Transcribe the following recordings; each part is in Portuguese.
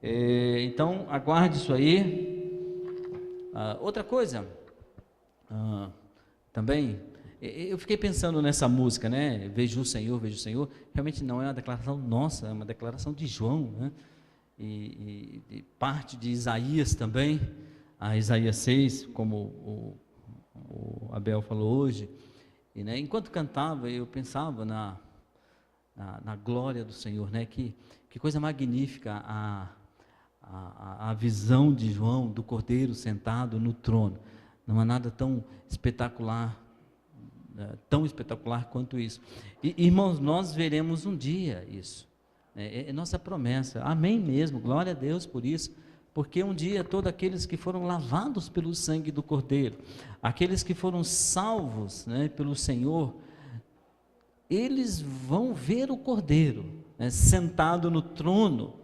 Então, aguarde isso aí. Outra coisa, também, eu fiquei pensando nessa música, né? Vejo o Senhor, vejo o Senhor. Realmente não é uma declaração nossa, é uma declaração de João, né? E parte de Isaías também, a Isaías 6, como o Abel falou hoje. E, né, enquanto cantava, eu pensava na glória do Senhor, né? Que coisa magnífica a visão de João, do Cordeiro sentado no trono. Não há nada tão espetacular quanto isso. Irmãos, nós veremos um dia isso. É nossa promessa. Amém mesmo, glória a Deus por isso. Porque um dia todos aqueles que foram lavados pelo sangue do Cordeiro, aqueles que foram salvos, né, pelo Senhor, eles vão ver o Cordeiro, né, sentado no trono,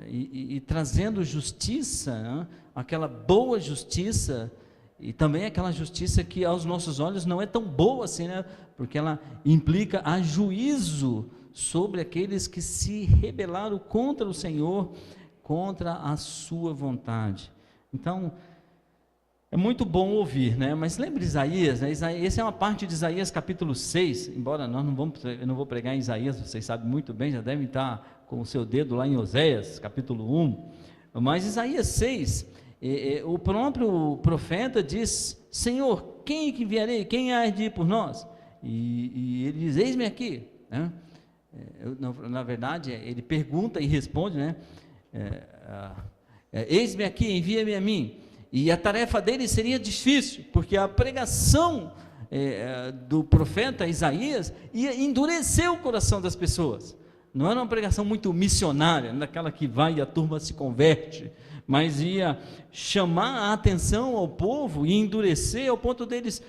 e trazendo justiça, né, aquela boa justiça, e também aquela justiça que aos nossos olhos não é tão boa assim, né, porque ela implica a juízo sobre aqueles que se rebelaram contra o Senhor, contra a sua vontade. Então, é muito bom ouvir, né? Mas lembre Isaías, né? Essa é uma parte de Isaías capítulo 6, embora eu não vou pregar em Isaías, vocês sabem muito bem, já devem estar com o seu dedo lá em Oséias, capítulo 1, mas Isaías 6, o próprio profeta diz: Senhor, quem que enviarei? Quem há de ir por nós? E ele diz: eis-me aqui, né? Na verdade, ele pergunta e responde, né? Eis-me aqui, envia-me a mim. E a tarefa dele seria difícil, porque a pregação do profeta Isaías ia endurecer o coração das pessoas. Não era uma pregação muito missionária, daquela que vai e a turma se converte, mas ia chamar a atenção ao povo e endurecer ao ponto deles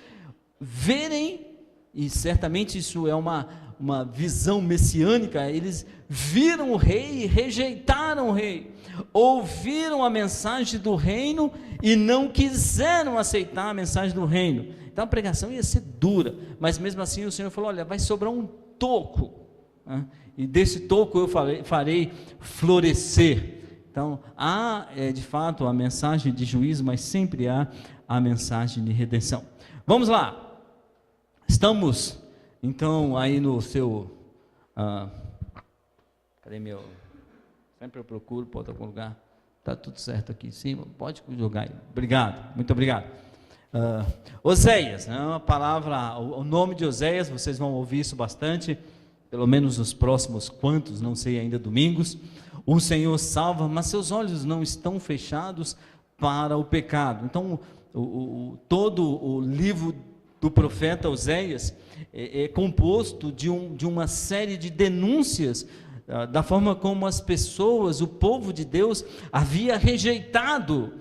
verem, e certamente isso é uma visão messiânica, eles viram o rei e rejeitaram o rei, ouviram a mensagem do reino e não quiseram aceitar a mensagem do reino. Então a pregação ia ser dura, mas mesmo assim o Senhor falou: olha, vai sobrar um toco, né? E desse toco eu farei florescer. Então há de fato a mensagem de juízo, mas sempre há a mensagem de redenção. Vamos lá, estamos então aí no seu cadê meu? Sempre eu procuro, pode algum lugar. Está tudo certo aqui em cima, pode jogar aí. Obrigado, muito obrigado. Oséias, né, uma palavra, o nome de Oséias, vocês vão ouvir isso bastante, pelo menos nos próximos quantos, não sei ainda, domingos. O Senhor salva, mas seus olhos não estão fechados para o pecado. Então, todo o livro do profeta Oséias é composto de uma série de denúncias da forma como as pessoas, o povo de Deus, havia rejeitado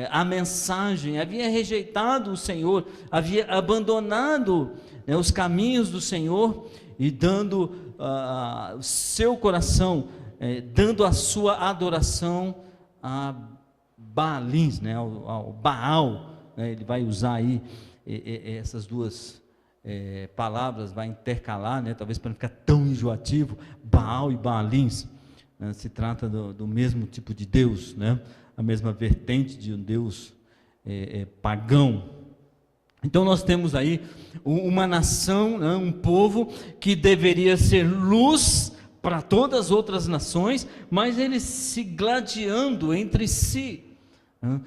a mensagem, havia rejeitado o Senhor, havia abandonado os caminhos do Senhor e dando o seu coração, dando a sua adoração a Baalins, né, ao Baal, né, ele vai usar aí essas duas palavras, vai intercalar, né, talvez para não ficar tão enjoativo, Baal e Baalins, né, se trata do mesmo tipo de Deus, né, a mesma vertente de um Deus pagão. Então nós temos aí uma nação, né, um povo que deveria ser luz para todas as outras nações, mas eles se gladiando entre si, né,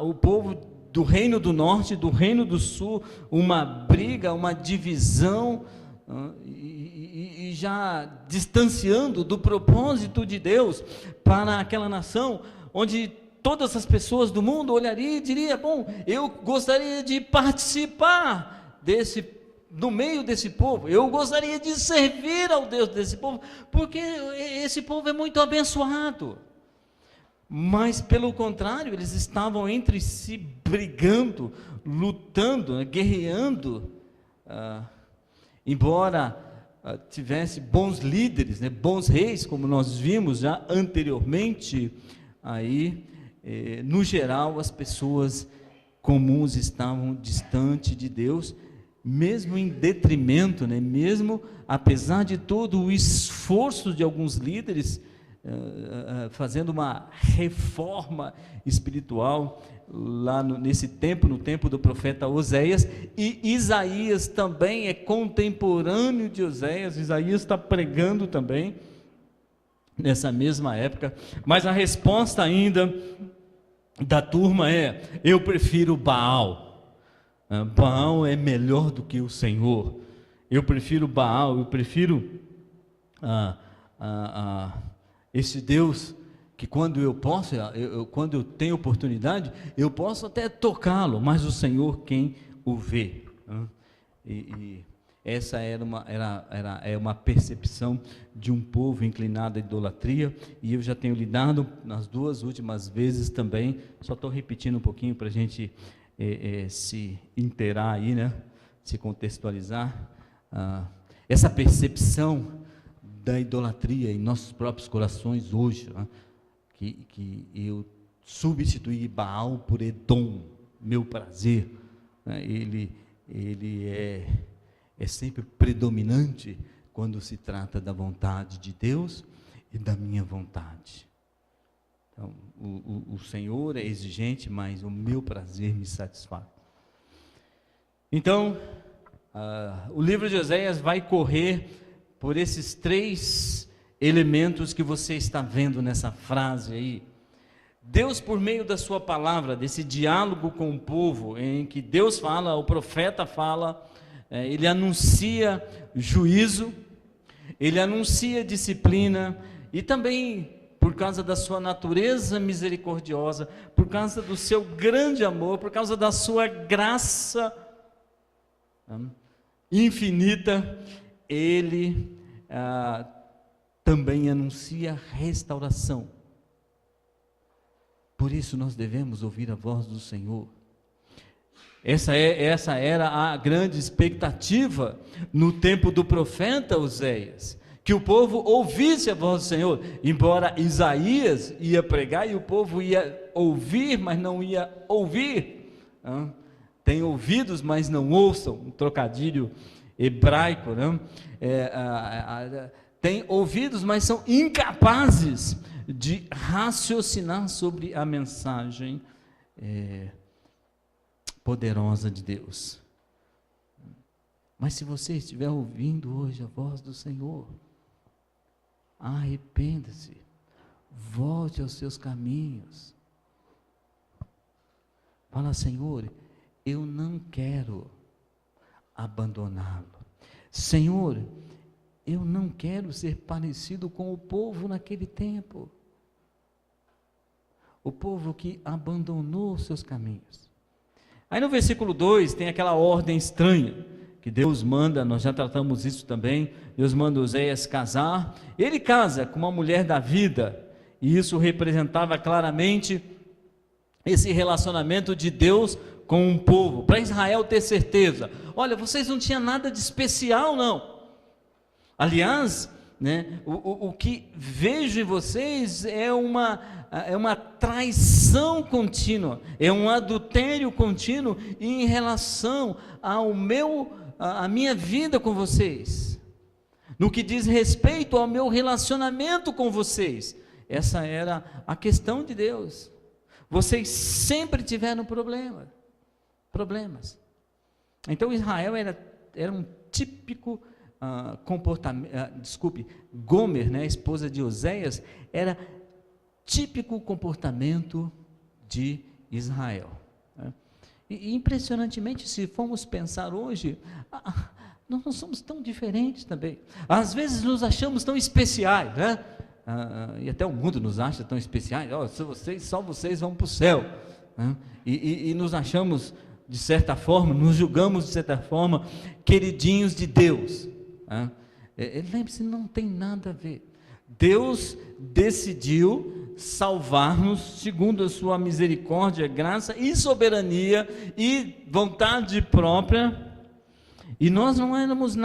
o povo do reino do norte, do reino do sul, uma briga, uma divisão, e já distanciando do propósito de Deus para aquela nação, onde todas as pessoas do mundo olhariam e diriam: bom, eu gostaria de participar no meio desse povo, eu gostaria de servir ao Deus desse povo, porque esse povo é muito abençoado. Mas pelo contrário, eles estavam entre si brigando, lutando, guerreando, embora tivesse bons líderes, né, bons reis, como nós vimos já anteriormente, aí, no geral, as pessoas comuns estavam distante de Deus, mesmo em detrimento, né, mesmo apesar de todo o esforço de alguns líderes, fazendo uma reforma espiritual lá nesse tempo, no tempo do profeta Oséias, e Isaías também é contemporâneo de Oséias. Isaías está pregando também nessa mesma época, mas a resposta ainda da turma é: eu prefiro Baal. Baal é melhor do que o Senhor. Eu prefiro Baal, eu prefiro esse Deus que quando eu posso, quando eu tenho oportunidade, eu posso até tocá-lo, mas o Senhor quem o vê. E essa é uma percepção de um povo inclinado à idolatria, e eu já tenho lidado nas 2 últimas vezes também, só estou repetindo um pouquinho para a gente se inteirar aí, né? Se contextualizar, essa percepção da idolatria em nossos próprios corações hoje, né? que eu substituí Baal por Edom, meu prazer, né? Ele é sempre predominante quando se trata da vontade de Deus e da minha vontade. Então, o Senhor é exigente, mas o meu prazer me satisfaz. Então, o livro de Oséias vai correr por esses 3 elementos que você está vendo nessa frase aí. Deus, por meio da sua palavra, desse diálogo com o povo, em que Deus fala, o profeta fala, ele anuncia juízo, ele anuncia disciplina, e também, por causa da sua natureza misericordiosa, por causa do seu grande amor, por causa da sua graça infinita, ele também anuncia restauração. Por isso nós devemos ouvir a voz do Senhor. Essa era a grande expectativa no tempo do profeta Oséias, que o povo ouvisse a voz do Senhor. Embora Isaías ia pregar e o povo ia ouvir, mas não ia ouvir. Tem ouvidos, mas não ouçam, um trocadilho hebraico, né? Tem ouvidos, mas são incapazes de raciocinar sobre a mensagem poderosa de Deus. Mas se você estiver ouvindo hoje a voz do Senhor, arrependa-se, volte aos seus caminhos. Fala: Senhor, eu não quero abandoná-lo. Senhor, eu não quero ser parecido com o povo naquele tempo. O povo que abandonou seus caminhos. Aí no versículo 2 tem aquela ordem estranha que Deus manda, nós já tratamos isso também. Deus manda Oséias casar. Ele casa com uma mulher da vida, e isso representava claramente esse relacionamento de Deus com um povo, para Israel ter certeza: olha, vocês não tinham nada de especial não. Aliás, né, o que vejo em vocês é uma traição contínua, é um adultério contínuo em relação à minha vida com vocês, no que diz respeito ao meu relacionamento com vocês. Essa era a questão de Deus. Vocês sempre tiveram problemas. Então Israel era um típico comportamento, Gomer, né, a esposa de Oséias, era típico comportamento de Israel, né? E impressionantemente, se formos pensar hoje, nós não somos tão diferentes também. Às vezes nos achamos tão especiais, né? E até o mundo nos acha tão especiais. Só vocês vão para o céu, né? E nos achamos, de certa forma, nos julgamos de certa forma queridinhos de Deus. Lembre-se, não tem nada a ver. Deus decidiu salvar-nos segundo a sua misericórdia, graça e soberania e vontade própria, e nós não éramos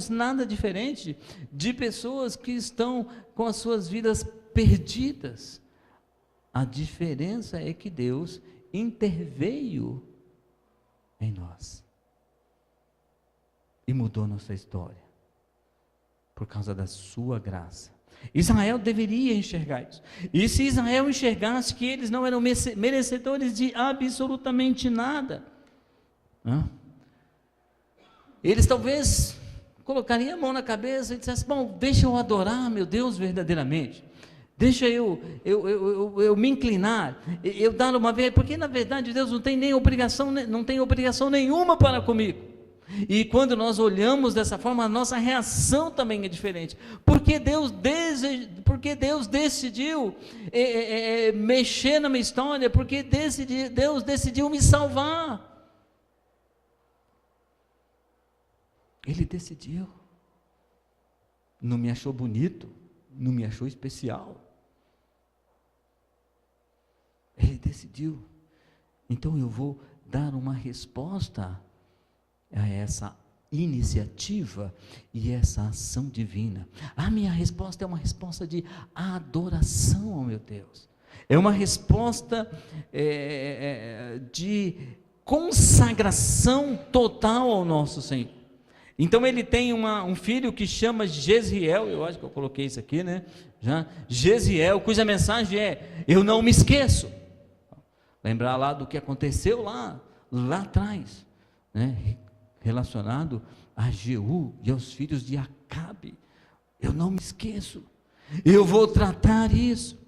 nada diferente de pessoas que estão com as suas vidas perdidas. A diferença é que Deus interveio em nós e mudou nossa história, por causa da sua graça, Israel deveria enxergar isso. E se Israel enxergasse que eles não eram merecedores de absolutamente nada, eles talvez colocariam a mão na cabeça e dissessem: bom, deixa eu adorar meu Deus verdadeiramente, deixa eu me inclinar, eu dar uma vez, porque na verdade Deus não tem nem obrigação, não tem obrigação nenhuma para comigo. E quando nós olhamos dessa forma, a nossa reação também é diferente, porque Deus decidiu mexer na minha história, porque Deus decidiu me salvar. Ele decidiu, não me achou bonito, não me achou especial, Ele decidiu. Então eu vou dar uma resposta a essa iniciativa e essa ação divina. A minha resposta é uma resposta de adoração ao meu Deus, é uma resposta de consagração total ao nosso Senhor. Então ele tem um filho que chama Jezreel, eu acho que eu coloquei isso aqui, né? Jezreel, cuja mensagem é: eu não me esqueço. Lembrar lá do que aconteceu lá atrás, né? Relacionado a Jeú e aos filhos de Acabe. Eu não me esqueço, eu vou tratar isso.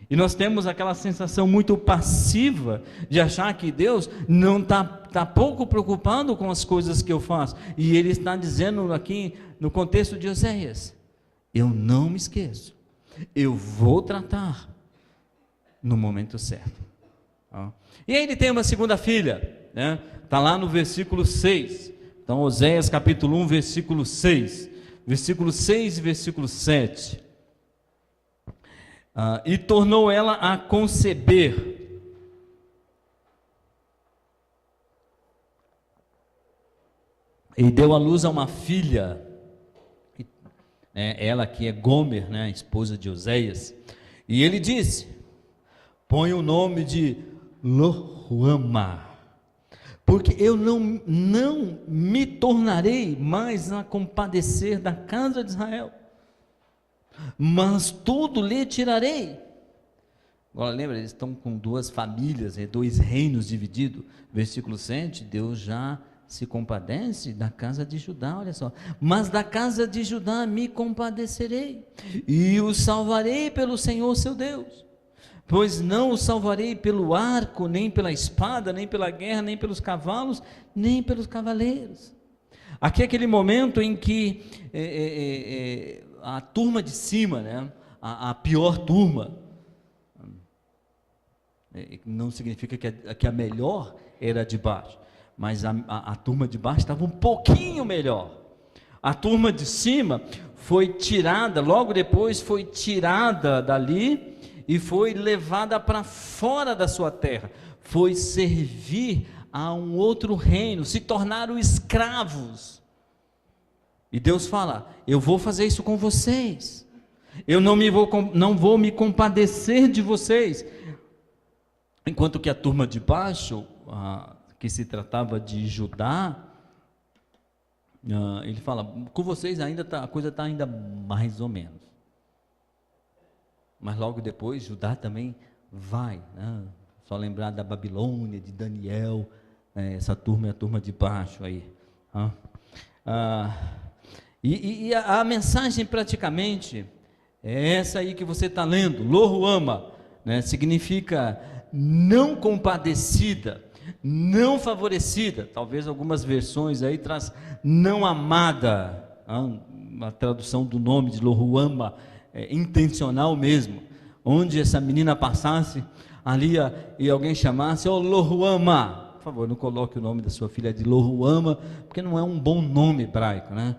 E nós temos aquela sensação muito passiva de achar que Deus não está pouco preocupado com as coisas que eu faço. E Ele está dizendo aqui no contexto de Oséias: eu não me esqueço, eu vou tratar no momento certo. E aí ele tem uma segunda filha, né? Está lá no versículo 6. Então, Oséias capítulo 1, versículo 6. Versículo 6 e versículo 7. E tornou ela a conceber. E deu à luz a uma filha. Ela que é Gomer, né, esposa de Oséias. E ele disse: põe o nome de Lo-ruama, porque eu não me tornarei mais a compadecer da casa de Israel, mas tudo lhe tirarei. Agora lembra, eles estão com duas famílias, dois reinos divididos. Versículo 7, Deus já se compadece da casa de Judá, olha só: mas da casa de Judá me compadecerei, e o salvarei pelo Senhor seu Deus, pois não o salvarei pelo arco, nem pela espada, nem pela guerra, nem pelos cavalos, nem pelos cavaleiros. Aqui é aquele momento em que a turma de cima, né, a pior turma, não significa que a melhor era de baixo, mas a turma de baixo estava um pouquinho melhor. A turma de cima foi tirada, logo depois foi tirada dali e foi levada para fora da sua terra, foi servir a um outro reino, se tornaram escravos. E Deus fala: eu vou fazer isso com vocês, eu não vou me compadecer de vocês. Enquanto que a turma de baixo, que se tratava de Judá, ele fala: com vocês ainda a coisa está ainda mais ou menos. Mas logo depois Judá também vai, né? Só lembrar da Babilônia, de Daniel, essa turma é a turma de baixo aí. E a mensagem praticamente é essa aí que você está lendo, Lo-ruama, né? Significa não compadecida, não favorecida. Talvez algumas versões aí traz não amada, a tradução do nome de Lo-ruama intencional mesmo, onde essa menina passasse ali e alguém chamasse: ô Lo-ruama, por favor, não coloque o nome da sua filha de Lo-ruama, porque não é um bom nome hebraico, né?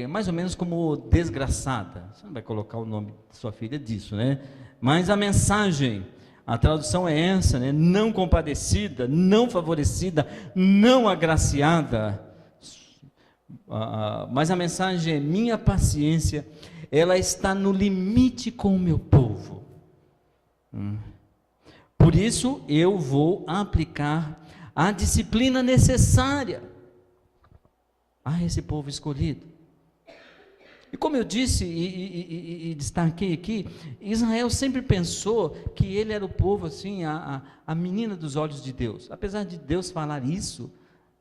Mais ou menos como desgraçada. Você não vai colocar o nome da sua filha disso, né? Mas a mensagem, a tradução é essa, né? Não compadecida, não favorecida, não agraciada. Mas a mensagem é: minha paciência, ela está no limite com o meu povo. Por isso eu vou aplicar a disciplina necessária a esse povo escolhido. E como eu disse e destaquei aqui, Israel sempre pensou que ele era o povo, assim, a menina dos olhos de Deus. Apesar de Deus falar isso,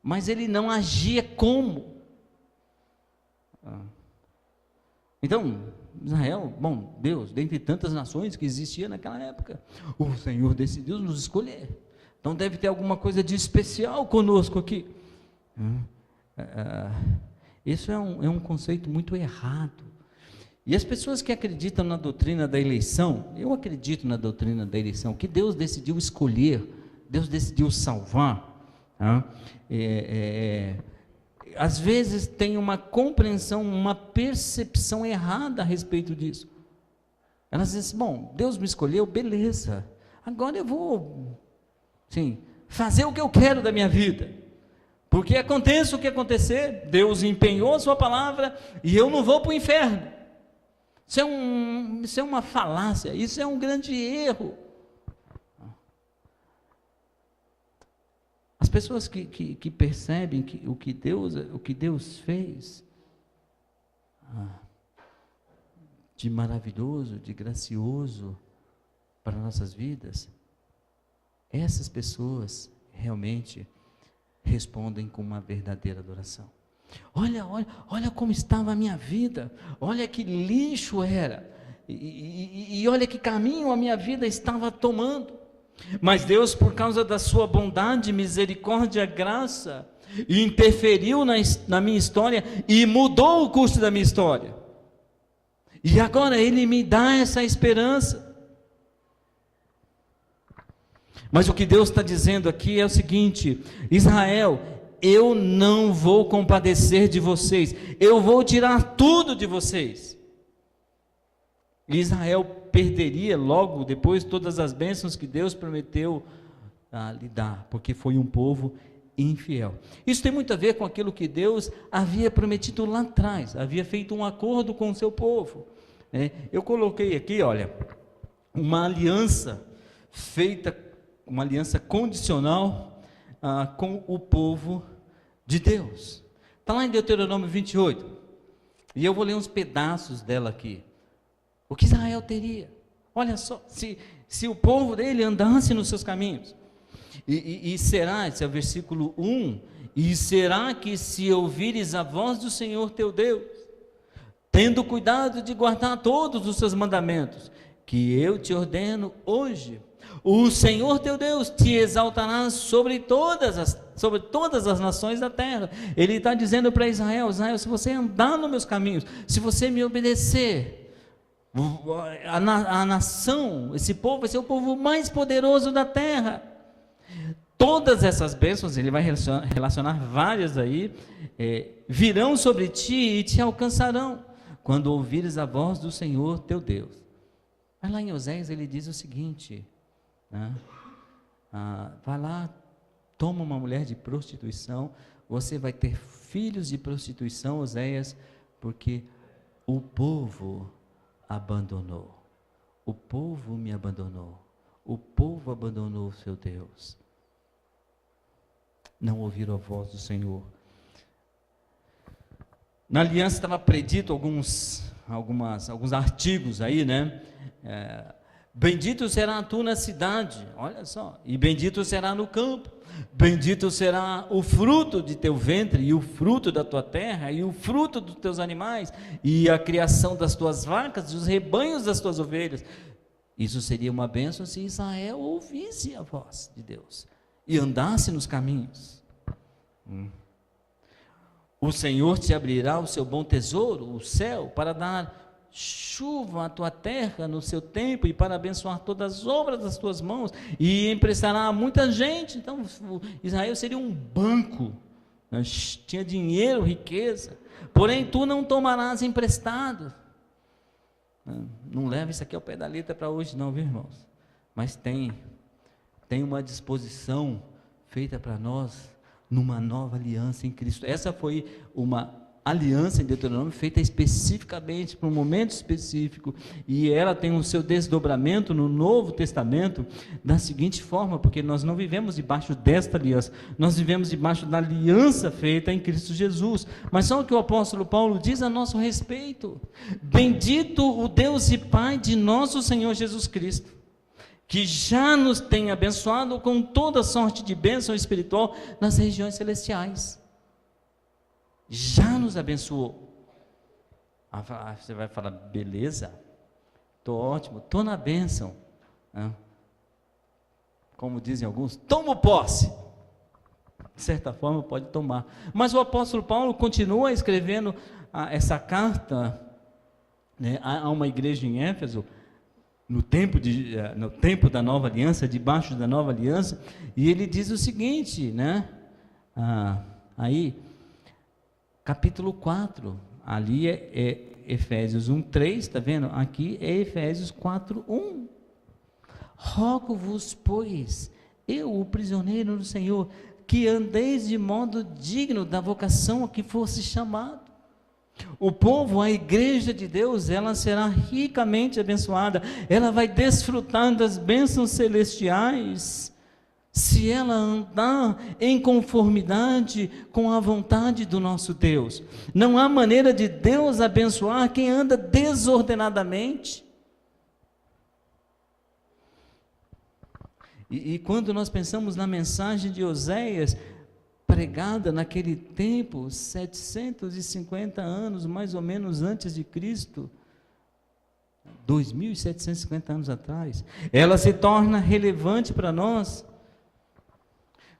mas ele não agia como. Então, Israel, bom, Deus, dentre tantas nações que existiam naquela época, o Senhor decidiu nos escolher. Então deve ter alguma coisa de especial conosco aqui. Isso é um conceito muito errado. E as pessoas que acreditam na doutrina da eleição, eu acredito na doutrina da eleição, que Deus decidiu escolher, Deus decidiu salvar. Às vezes tem uma compreensão, uma percepção errada a respeito disso. Elas dizem assim, bom, Deus me escolheu, beleza, agora eu vou, sim, fazer o que eu quero da minha vida. Porque aconteça o que acontecer, Deus empenhou a sua palavra e eu não vou para o inferno. Isso é uma falácia, isso é um grande erro. As pessoas que percebem o que Deus fez de maravilhoso, de gracioso para nossas vidas, essas pessoas realmente respondem com uma verdadeira adoração. Olha como estava a minha vida, olha que lixo era, e olha que caminho a minha vida estava tomando. Mas Deus, por causa da sua bondade, misericórdia, graça, interferiu na minha história e mudou o curso da minha história. E agora Ele me dá essa esperança. Mas o que Deus está dizendo aqui é o seguinte: Israel, eu não vou compadecer de vocês, eu vou tirar tudo de vocês. E Israel perderia logo depois todas as bênçãos que Deus prometeu lhe dar, porque foi um povo infiel. Isso tem muito a ver com aquilo que Deus havia prometido lá atrás, havia feito um acordo com o seu povo. Eu coloquei aqui, olha, uma aliança feita, uma aliança condicional com o povo de Deus. Está lá em Deuteronômio 28, e eu vou ler uns pedaços dela aqui. O que Israel teria? Olha só, se o povo dele andasse nos seus caminhos, e será, esse é o versículo 1, e será que se ouvires a voz do Senhor teu Deus, tendo cuidado de guardar todos os seus mandamentos, que eu te ordeno hoje, o Senhor teu Deus te exaltará sobre todas as nações da terra. Ele está dizendo para Israel, se você andar nos meus caminhos, se você me obedecer, a nação, esse povo vai ser o povo mais poderoso da terra. Todas essas bênçãos, ele vai relacionar várias aí, virão sobre ti e te alcançarão, quando ouvires a voz do Senhor teu Deus. Mas lá em Oséias ele diz o seguinte, vai lá, toma uma mulher de prostituição, você vai ter filhos de prostituição, Oséias, porque o povo abandonou, o povo me abandonou, o povo abandonou o seu Deus, não ouviram a voz do Senhor. Na aliança estava predito alguns artigos aí, né? Bendito será tu na cidade, olha só, e bendito será no campo, bendito será o fruto de teu ventre, e o fruto da tua terra, e o fruto dos teus animais, e a criação das tuas vacas, e os rebanhos das tuas ovelhas. Isso seria uma bênção se Israel ouvisse a voz de Deus, e andasse nos caminhos. O Senhor te abrirá o seu bom tesouro, o céu, para dar chuva à tua terra no seu tempo, e para abençoar todas as obras das tuas mãos, e emprestará a muita gente. Então Israel seria um banco, né? Tinha dinheiro, riqueza, porém tu não tomarás emprestado. Não leva isso aqui ao pé da letra para hoje não, viu, irmãos? Mas tem uma disposição feita para nós numa nova aliança em Cristo. Essa foi uma aliança em Deuteronômio feita especificamente para um momento específico, e ela tem o seu desdobramento no Novo Testamento da seguinte forma, porque nós não vivemos debaixo desta aliança, nós vivemos debaixo da aliança feita em Cristo Jesus. Mas só o que o apóstolo Paulo diz a nosso respeito: bendito o Deus e Pai de nosso Senhor Jesus Cristo, que já nos tem abençoado com toda sorte de bênção espiritual nas regiões celestiais. Já nos abençoou. Você vai falar, beleza, estou ótimo, estou na bênção. Como dizem alguns, tomo posse. De certa forma pode tomar. Mas o apóstolo Paulo continua escrevendo essa carta, né, a uma igreja em Éfeso, no tempo da nova aliança, debaixo da nova aliança, e ele diz o seguinte, né? Aí, capítulo 4, ali é Efésios 1:3, está vendo? Aqui é Efésios 4:1. Rogo-vos, pois, eu, o prisioneiro do Senhor, que andeis de modo digno da vocação a que fosse chamado. O povo, a igreja de Deus, ela será ricamente abençoada, ela vai desfrutar das bênçãos celestiais, se ela andar em conformidade com a vontade do nosso Deus. Não há maneira de Deus abençoar quem anda desordenadamente. E quando nós pensamos na mensagem de Oséias, pregada naquele tempo, 750 anos mais ou menos antes de Cristo, 2.750 anos atrás, ela se torna relevante para nós,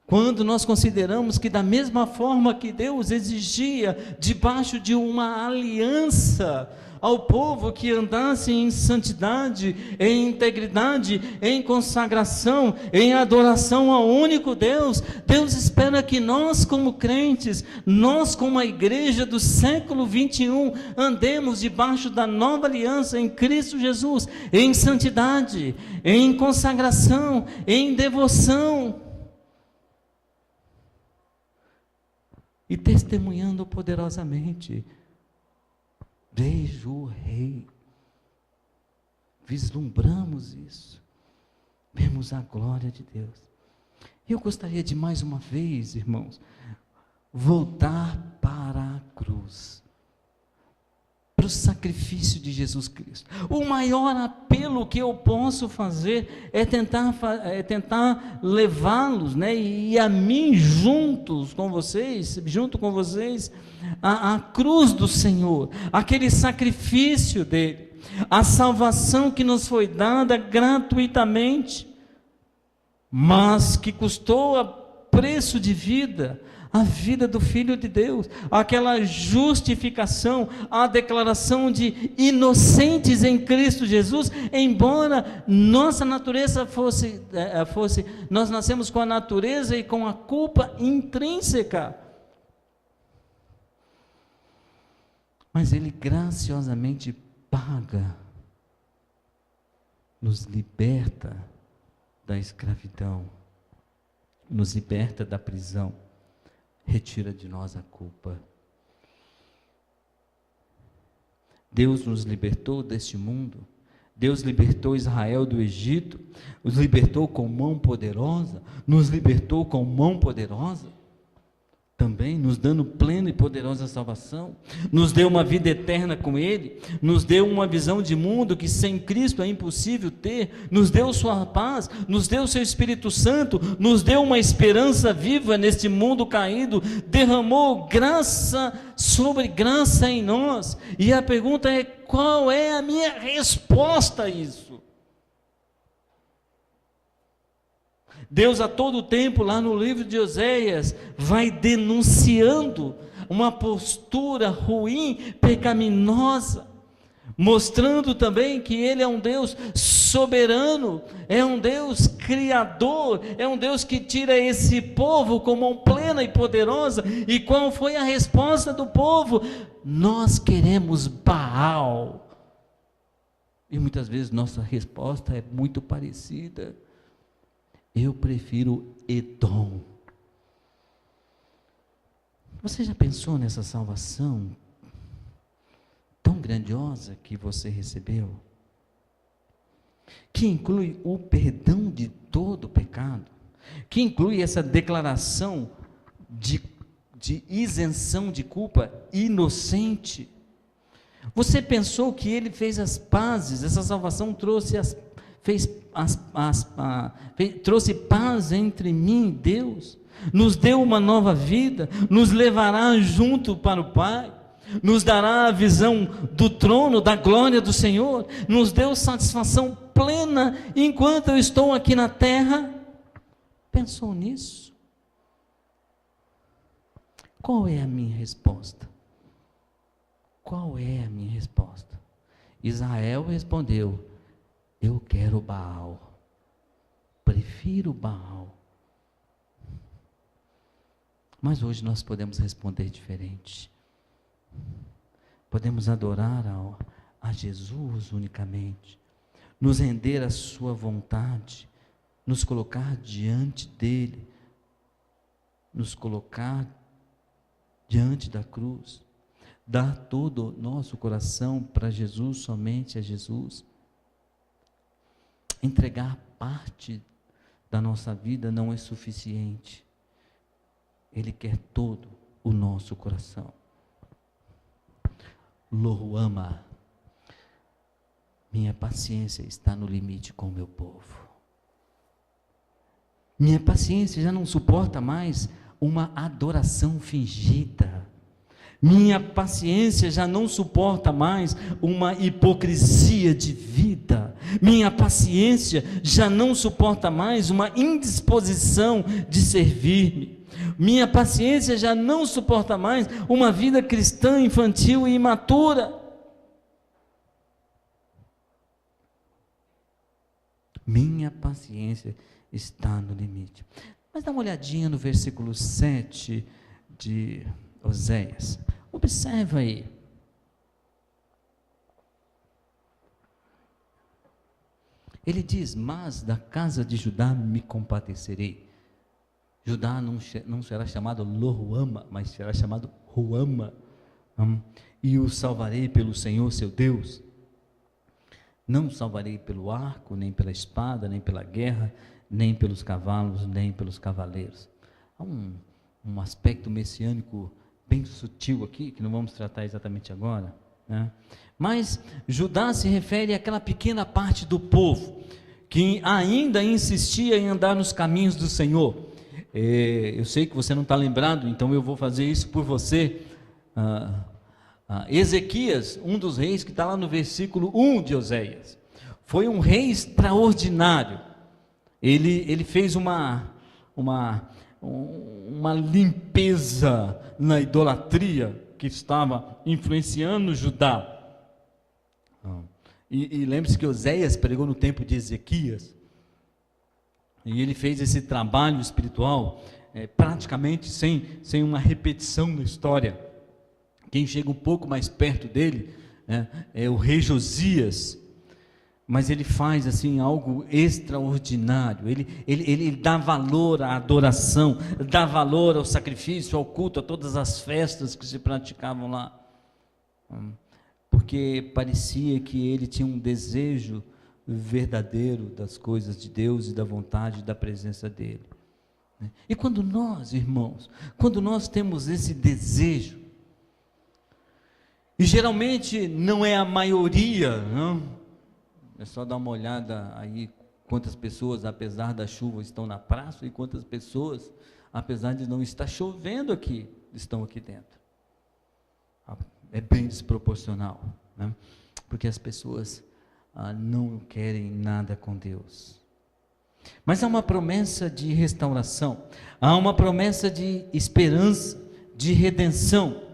quando nós consideramos que da mesma forma que Deus exigia, debaixo de uma aliança, ao povo que andasse em santidade, em integridade, em consagração, em adoração ao único Deus, Deus espera que nós como crentes, nós como a igreja do século 21, andemos debaixo da nova aliança em Cristo Jesus, em santidade, em consagração, em devoção, e testemunhando poderosamente. Vejo o Rei, vislumbramos isso, vemos a glória de Deus. Eu gostaria de mais uma vez, irmãos, voltar para a cruz, para o sacrifício de Jesus Cristo. O maior apelo que eu posso fazer é tentar levá-los, né, e a mim junto com vocês, a cruz do Senhor, aquele sacrifício dele, a salvação que nos foi dada gratuitamente, mas que custou a preço de vida, a vida do Filho de Deus, aquela justificação, a declaração de inocentes em Cristo Jesus, embora nossa natureza fosse, nós nascemos com a natureza e com a culpa intrínseca, mas Ele graciosamente paga, nos liberta da escravidão, nos liberta da prisão, retira de nós a culpa. Deus nos libertou deste mundo, Deus libertou Israel do Egito, os libertou com mão poderosa, nos libertou com mão poderosa, também nos dando plena e poderosa salvação, nos deu uma vida eterna com Ele, nos deu uma visão de mundo que sem Cristo é impossível ter, nos deu sua paz, nos deu seu Espírito Santo, nos deu uma esperança viva neste mundo caído, derramou graça sobre graça em nós, e a pergunta é: qual é a minha resposta a isso? Deus a todo tempo, lá no livro de Oséias, vai denunciando uma postura ruim, pecaminosa, mostrando também que Ele é um Deus soberano, é um Deus criador, é um Deus que tira esse povo com mão plena e poderosa. E qual foi a resposta do povo? Nós queremos Baal. E muitas vezes nossa resposta é muito parecida. Eu prefiro Edom. Você já pensou nessa salvação tão grandiosa que você recebeu? Que inclui o perdão de todo o pecado, que inclui essa declaração de isenção de culpa inocente. Você pensou que ele fez as pazes, essa salvação trouxe paz entre mim e Deus, nos deu uma nova vida, nos levará junto para o Pai, nos dará a visão do trono, da glória do Senhor, nos deu satisfação plena enquanto eu estou aqui na terra. Pensou nisso? Qual é a minha resposta? Qual é a minha resposta? Israel respondeu: eu quero Baal, prefiro Baal. Mas hoje nós podemos responder diferente. Podemos adorar a Jesus unicamente, nos render à sua vontade, nos colocar diante dele, nos colocar diante da cruz, dar todo o nosso coração para Jesus, somente a Jesus. Entregar parte da nossa vida não é suficiente. Ele quer todo o nosso coração. Lohuama, minha paciência está no limite com o meu povo. Minha paciência já não suporta mais uma adoração fingida. Minha paciência já não suporta mais uma hipocrisia de vida. Minha paciência já não suporta mais uma indisposição de servir-me. Minha paciência já não suporta mais uma vida cristã infantil e imatura. Minha paciência está no limite. Mas dá uma olhadinha no versículo 7 de Oséias. Observa aí. Ele diz: mas da casa de Judá me compadecerei. Judá não será chamado Lohuama, mas será chamado Ruama. E o salvarei pelo Senhor seu Deus. Não o salvarei pelo arco, nem pela espada, nem pela guerra, nem pelos cavalos, nem pelos cavaleiros. Há um aspecto messiânico bem sutil aqui, que não vamos tratar exatamente agora, né? Mas Judá se refere àquela pequena parte do povo, que ainda insistia em andar nos caminhos do Senhor. Eu sei que você não está lembrado, então eu vou fazer isso por você. Ezequias, um dos reis que está lá no versículo 1 de Oséias, foi um rei extraordinário. Ele fez uma limpeza na idolatria que estava influenciando Judá. E lembre-se que Oséias pregou no tempo de Ezequias, e ele fez esse trabalho espiritual praticamente sem uma repetição na história. Quem chega um pouco mais perto dele é o rei Josias, mas ele faz assim algo extraordinário. Ele dá valor à adoração, dá valor ao sacrifício, ao culto, a todas as festas que se praticavam lá, porque parecia que ele tinha um desejo verdadeiro das coisas de Deus e da vontade e da presença dele. E quando nós, irmãos, quando nós temos esse desejo, e geralmente não é a maioria, não, é só dar uma olhada aí quantas pessoas, apesar da chuva, estão na praça, e quantas pessoas, apesar de não estar chovendo aqui, estão aqui dentro. É bem desproporcional, né? Porque as pessoas não querem nada com Deus. Mas há uma promessa de restauração, há uma promessa de esperança, de redenção.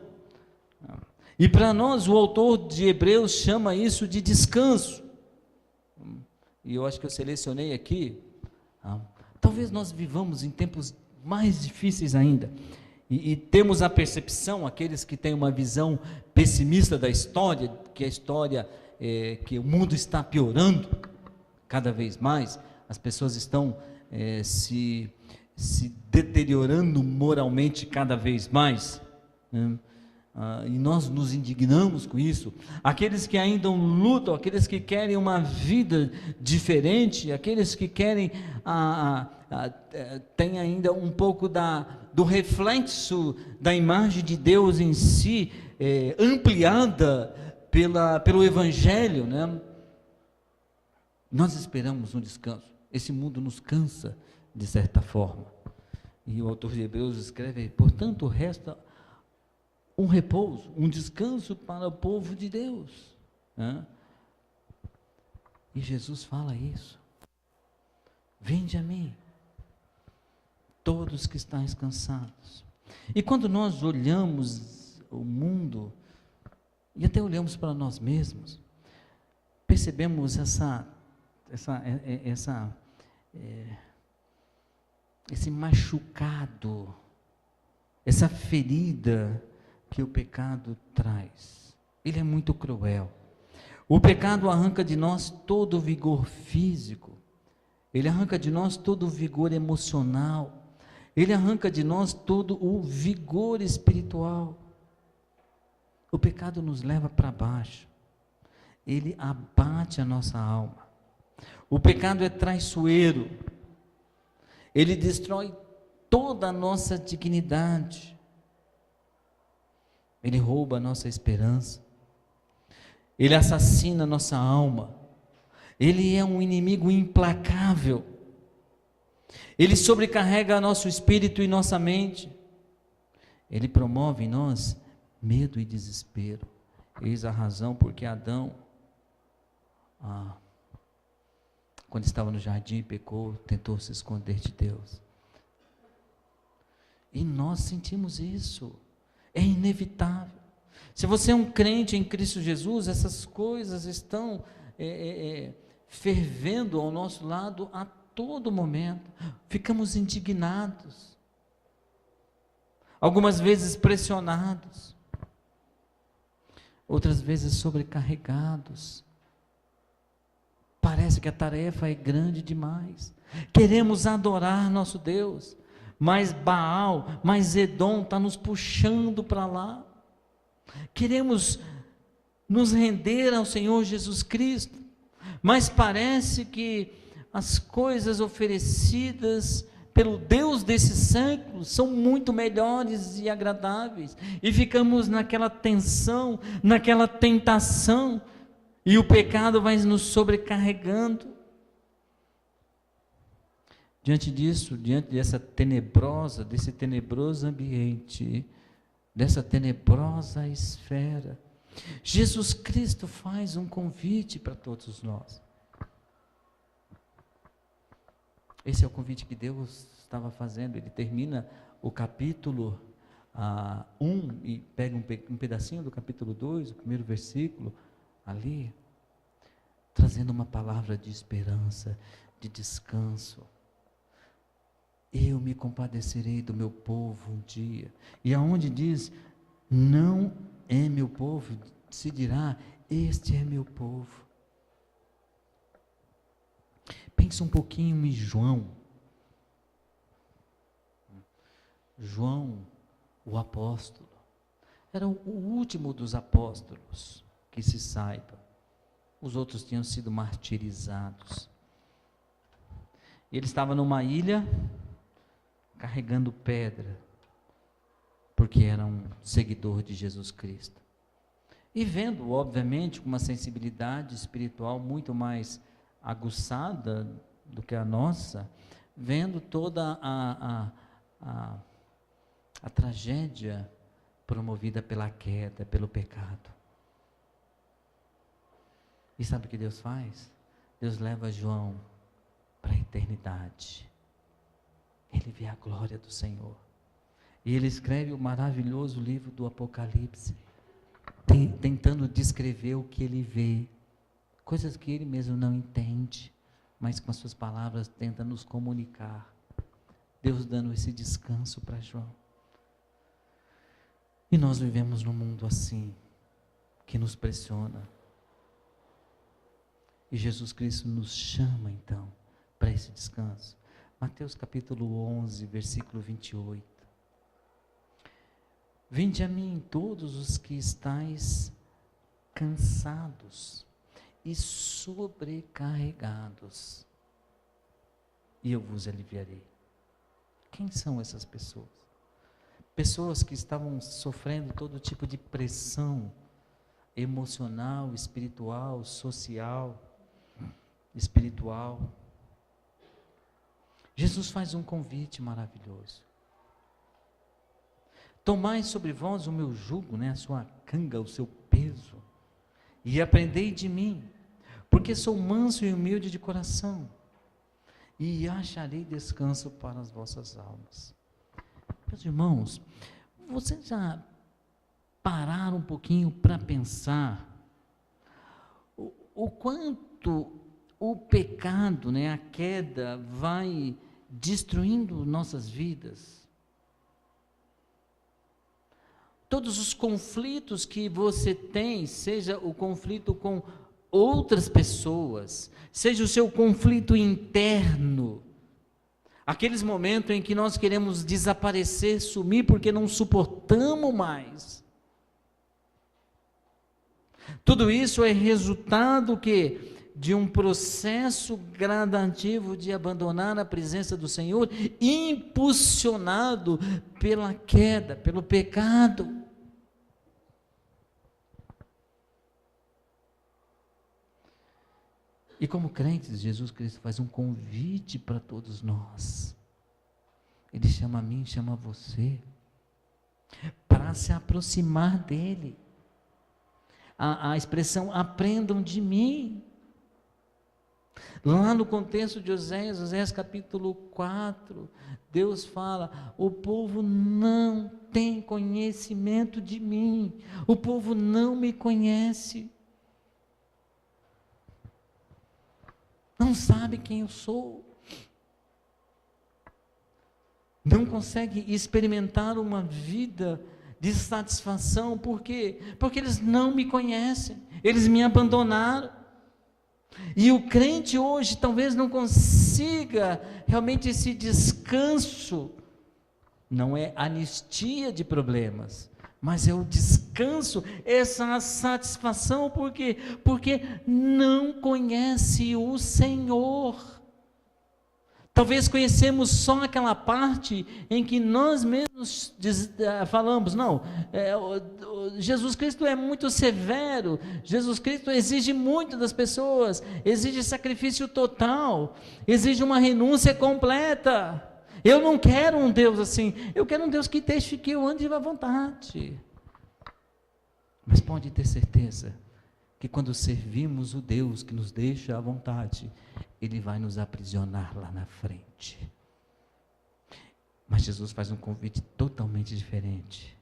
E para nós, o autor de Hebreus chama isso de descanso. E eu acho que eu selecionei aqui. Talvez nós vivamos em tempos mais difíceis ainda. E temos a percepção, aqueles que têm uma visão pessimista da história, que a história, que o mundo está piorando cada vez mais, as pessoas estão se deteriorando moralmente cada vez mais. né? E nós nos indignamos com isso. Aqueles que ainda lutam, aqueles que querem uma vida diferente, aqueles que querem tem ainda um pouco do reflexo da imagem de Deus em si, ampliada pelo Evangelho, né? Nós esperamos um descanso. Esse mundo nos cansa, de certa forma. E o autor de Hebreus escreve: portanto, resta um repouso, um descanso para o povo de Deus, né? E Jesus fala isso: vinde a mim, todos que estáis cansados. E quando nós olhamos o mundo, e até olhamos para nós mesmos, percebemos esse machucado, essa ferida que o pecado traz. Ele é muito cruel. O pecado arranca de nós todo o vigor físico, ele arranca de nós todo o vigor emocional, ele arranca de nós todo o vigor espiritual. O pecado nos leva para baixo, ele abate a nossa alma. O pecado é traiçoeiro, ele destrói toda a nossa dignidade. Ele rouba a nossa esperança, ele assassina a nossa alma, ele é um inimigo implacável, ele sobrecarrega nosso espírito e nossa mente, ele promove em nós medo e desespero. Eis a razão porque Adão, quando estava no jardim, pecou, tentou se esconder de Deus, e nós sentimos isso. É inevitável. Se você é um crente em Cristo Jesus, essas coisas estão fervendo ao nosso lado a todo momento. Ficamos indignados, algumas vezes pressionados, outras vezes sobrecarregados. Parece que a tarefa é grande demais. Queremos adorar nosso Deus, mas Baal, mas Edom está nos puxando para lá. Queremos nos render ao Senhor Jesus Cristo, mas parece que as coisas oferecidas pelo Deus desse século são muito melhores e agradáveis, e ficamos naquela tensão, naquela tentação, e o pecado vai nos sobrecarregando. Diante disso, diante desse tenebroso ambiente, dessa tenebrosa esfera, Jesus Cristo faz um convite para todos nós. Esse é o convite que Deus estava fazendo. Ele termina o capítulo 1 e pega um pedacinho do capítulo 2, o primeiro versículo, ali, trazendo uma palavra de esperança, de descanso. Eu me compadecerei do meu povo um dia. E aonde diz, não é meu povo, se dirá, este é meu povo. Pensa um pouquinho em João. João, o apóstolo, era o último dos apóstolos, que se saiba. Os outros tinham sido martirizados. Ele estava numa ilha, carregando pedra, porque era um seguidor de Jesus Cristo, e vendo, obviamente, com uma sensibilidade espiritual muito mais aguçada do que a nossa, vendo toda a tragédia promovida pela queda, pelo pecado. E sabe o que Deus faz? Deus leva João para a eternidade. Ele vê a glória do Senhor. E ele escreve o maravilhoso livro do Apocalipse, tentando descrever o que ele vê, coisas que ele mesmo não entende, mas com as suas palavras tenta nos comunicar. Deus dando esse descanso para João. E nós vivemos num mundo assim, que nos pressiona. E Jesus Cristo nos chama então para esse descanso. Mateus capítulo 11, versículo 28. Vinde a mim todos os que estáis cansados e sobrecarregados, e eu vos aliviarei. Quem são essas pessoas? Pessoas que estavam sofrendo todo tipo de pressão emocional, espiritual, social, espiritual. Jesus faz um convite maravilhoso. Tomai sobre vós o meu jugo, a sua canga, o seu peso, e aprendei de mim, porque sou manso e humilde de coração, e acharei descanso para as vossas almas. Meus irmãos, vocês já pararam um pouquinho para pensar o quanto o pecado, a queda, vai destruindo nossas vidas? Todos os conflitos que você tem, seja o conflito com outras pessoas, seja o seu conflito interno, aqueles momentos em que nós queremos desaparecer, sumir, porque não suportamos mais. Tudo isso é resultado de um processo gradativo de abandonar a presença do Senhor, impulsionado pela queda, pelo pecado. E como crentes, Jesus Cristo faz um convite para todos nós. Ele chama a mim, chama a você, para se aproximar dEle. A expressão, aprendam de mim. Lá no contexto de Oséias capítulo 4, Deus fala, o povo não tem conhecimento de mim, o povo não me conhece, não sabe quem eu sou, não consegue experimentar uma vida de satisfação. Por quê? Porque eles não me conhecem, eles me abandonaram. E o crente hoje talvez não consiga realmente esse descanso, não é anistia de problemas, mas é o descanso, essa satisfação. Por quê? Porque não conhece o Senhor. Talvez conhecemos só aquela parte em que nós mesmos falamos, não, Jesus Cristo é muito severo, Jesus Cristo exige muito das pessoas, exige sacrifício total, exige uma renúncia completa. Eu não quero um Deus assim, eu quero um Deus que deixe que eu ande à vontade. Mas pode ter certeza que quando servimos o Deus que nos deixa à vontade, Ele vai nos aprisionar lá na frente. Mas Jesus faz um convite totalmente diferente.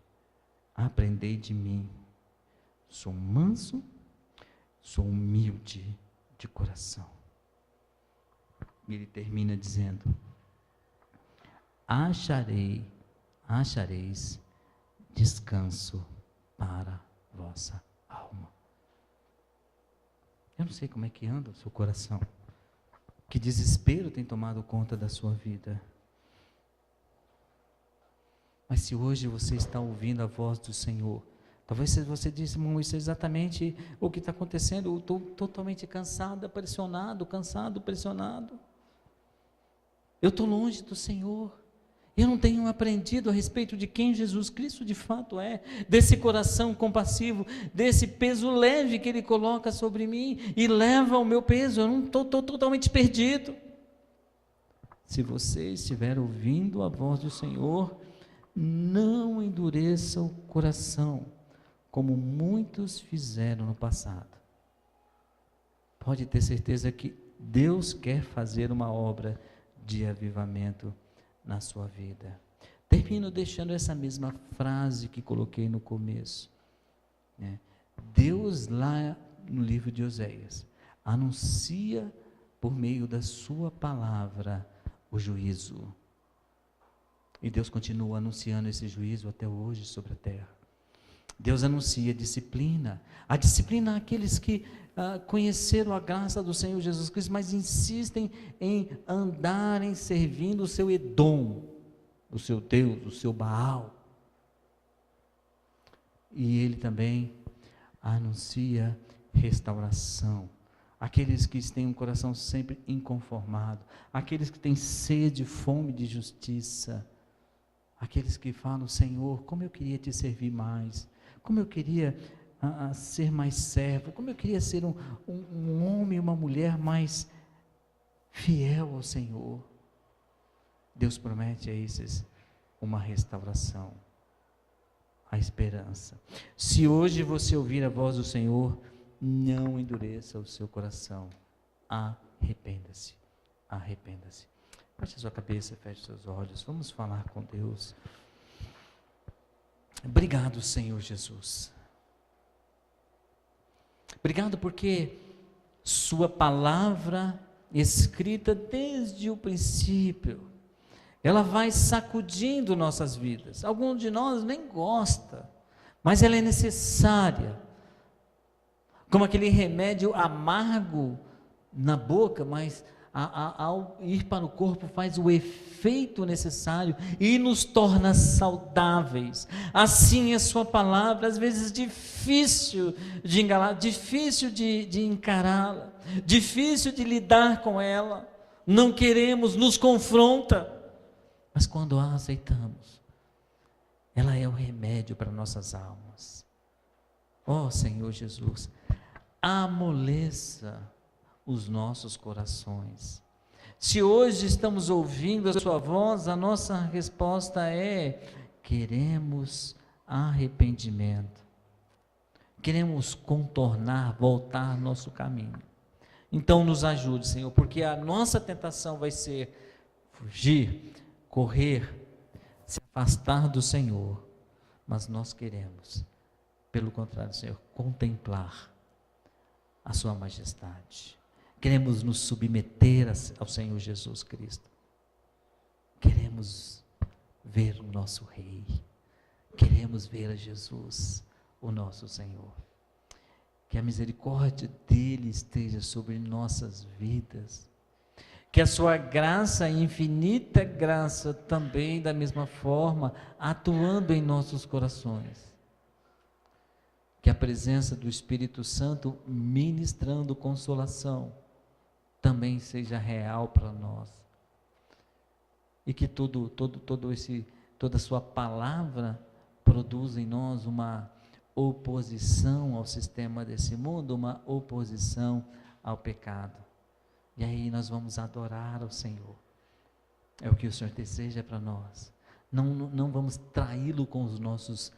Aprendei de mim, sou manso, sou humilde de coração. E Ele termina dizendo, achareis descanso para vossa alma. Eu não sei como é que anda o seu coração, que desespero tem tomado conta da sua vida. Mas se hoje você está ouvindo a voz do Senhor, talvez você disse, irmão, isso é exatamente o que está acontecendo, eu estou totalmente cansado, pressionado, eu estou longe do Senhor, eu não tenho aprendido a respeito de quem Jesus Cristo de fato é, desse coração compassivo, desse peso leve que Ele coloca sobre mim, e leva o meu peso, eu não estou totalmente perdido. Se você estiver ouvindo a voz do Senhor, não endureça o coração, como muitos fizeram no passado. Pode ter certeza que Deus quer fazer uma obra de avivamento na sua vida. Termino deixando essa mesma frase que coloquei no começo, Deus lá no livro de Oséias anuncia por meio da sua palavra o juízo, e Deus continua anunciando esse juízo até hoje sobre a terra. Deus anuncia a disciplina àqueles que conheceram a graça do Senhor Jesus Cristo, mas insistem em andarem servindo o seu Edom, o seu Deus, o seu Baal. E Ele também anuncia restauração. Aqueles que têm um coração sempre inconformado, aqueles que têm sede, fome de justiça, aqueles que falam: Senhor, como eu queria te servir mais, como eu queria ser mais servo, como eu queria ser um homem e uma mulher mais fiel ao Senhor. Deus promete a esses uma restauração, a esperança. Se hoje você ouvir a voz do Senhor, não endureça o seu coração. Arrependa-se. Arrependa-se. Baixe a sua cabeça, feche os seus olhos. Vamos falar com Deus. Obrigado, Senhor Jesus. Obrigado porque sua palavra escrita desde o princípio, ela vai sacudindo nossas vidas. Alguns de nós nem gosta, mas ela é necessária. Como aquele remédio amargo na boca, mas ao ir para o corpo faz o efeito necessário e nos torna saudáveis. Assim é sua palavra, às vezes difícil de enganar, difícil de encará-la, difícil de lidar com ela, não queremos, nos confronta, mas quando a aceitamos, ela é o remédio para nossas almas. Ó Senhor Jesus, amoleça os nossos corações. Se hoje estamos ouvindo a sua voz, a nossa resposta é: queremos arrependimento, queremos contornar, voltar nosso caminho. Então nos ajude, Senhor, porque a nossa tentação vai ser fugir, correr, se afastar do Senhor, mas nós queremos, pelo contrário, Senhor, contemplar a sua majestade. Queremos nos submeter ao Senhor Jesus Cristo. Queremos ver o nosso Rei. Queremos ver a Jesus, o nosso Senhor. Que a misericórdia dele esteja sobre nossas vidas. Que a sua graça, infinita graça, também da mesma forma, atuando em nossos corações. Que a presença do Espírito Santo ministrando consolação também seja real para nós. E que toda a sua palavra produza em nós uma oposição ao sistema desse mundo, uma oposição ao pecado. E aí nós vamos adorar ao Senhor. É o que o Senhor deseja para nós. Não vamos traí-lo com os nossos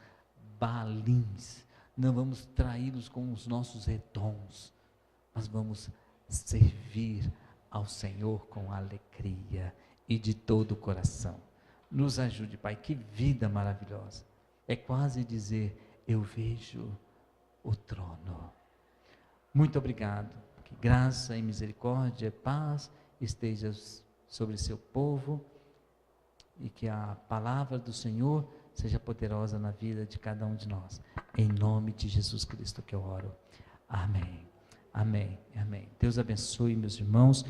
balins, não vamos traí-los com os nossos retons, mas vamos servir ao Senhor com alegria e de todo o coração. Nos ajude, Pai, que vida maravilhosa. É quase dizer: eu vejo o trono. Muito obrigado. Que graça e misericórdia, paz esteja sobre seu povo e que a palavra do Senhor seja poderosa na vida de cada um de nós. Em nome de Jesus Cristo que eu oro. Amém. Amém. Amém. Deus abençoe, meus irmãos.